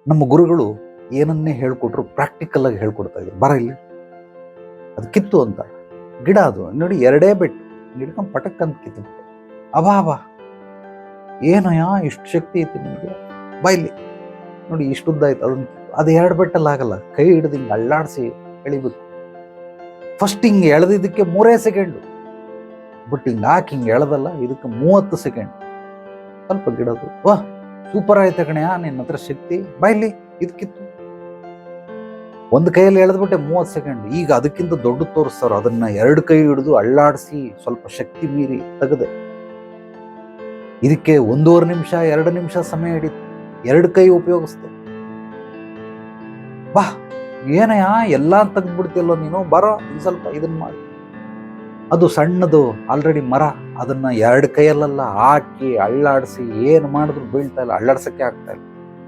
ನಮ್ಮ ಗುರುಗಳು ಏನನ್ನೇ ಹೇಳ್ಕೊಟ್ರು ಪ್ರಾಕ್ಟಿಕಲ್ ಆಗಿ ಹೇಳ್ಕೊಡ್ತಾ ಇದ್ರು. ಬರ ಇಲ್ಲಿ, ಅದು ಕಿತ್ತು ಅಂತ ಗಿಡ, ಅದು ನೋಡಿ ಎರಡೇ ಬೆಟ್ಟು ಹಿಡ್ಕೊಂಡು ಪಟಕ್ ಅಂತ ಕಿತ್ತು. ಅಬಾ ಅಬಾ ಏನಯ್ಯ ಇಷ್ಟು ಶಕ್ತಿ ಐತಿ ನಿಮಗೆ, ಬಾ ಇಲ್ಲಿ ನೋಡಿ ಇಷ್ಟು ಉದ್ದ ಆಯ್ತು. ಅದು ಎರಡು ಬೆಟ್ಟಲ್ಲಿ ಆಗಲ್ಲ, ಕೈ ಹಿಡಿದು ಹಿಂಗೆ ಅಳ್ಳಾಡಿಸಿ ಎಳಿಬೇಕು. ಫಸ್ಟ್ ಹಿಂಗೆ ಎಳೆದಿದ್ದಕ್ಕೆ 3 ಸೆಕೆಂಡು, ಬಟ್ ಹಿಂಗೆ ಹಾಕಿ ಹಿಂಗೆ ಎಳೆದಲ್ಲ ಇದಕ್ಕೆ 30 ಸೆಕೆಂಡ್. ಸ್ವಲ್ಪ ಗಿಡದು ವಾ ಸೂಪರ್ ಆಯ್ತು ಕಣೆಯ, ನಿನ್ನ ಹತ್ರ ಶಕ್ತಿ, ಬಾ ಇಲ್ಲಿ ಇದಕ್ಕಿತ್ತು. ಒಂದು ಕೈಯಲ್ಲಿ ಎಳೆದ್ಬಿಟ್ಟೆ 30 ಸೆಕೆಂಡ್. ಈಗ ಅದಕ್ಕಿಂತ ದೊಡ್ಡ ತೋರಿಸ್ತಾರ, ಅದನ್ನ 2 ಕೈ ಹಿಡಿದು ಅಳ್ಳಾಡಿಸಿ ಸ್ವಲ್ಪ ಶಕ್ತಿ ಮೀರಿ ತೆಗೆದೆ. ಇದಕ್ಕೆ 1.5 ನಿಮಿಷ 2 ನಿಮಿಷ ಸಮಯ ಹಿಡಿತು. 2 ಕೈ ಉಪಯೋಗಿಸ್ದೆ. ಬಾ ಏನಯ್ಯ ಎಲ್ಲ ತೆಗೆದ್ಬಿಡ್ತಿಯಲ್ಲೋ ನೀನು, ಬರೋ ಸ್ವಲ್ಪ ಇದನ್ನ ಮಾಡಿ. ಅದು ಸಣ್ಣದು ಆಲ್ರೆಡಿ ಮರ, ಅದನ್ನ 2 ಕೈಯಲ್ಲೆಲ್ಲ ಹಾಕಿ ಅಳ್ಳಾಡಿಸಿ ಏನು ಮಾಡಿದ್ರು ಬೀಳ್ತಾ ಇಲ್ಲ, ಅಳ್ಳಾಡ್ಸಕ್ಕೆ ಆಗ್ತಾ ಇಲ್ಲ.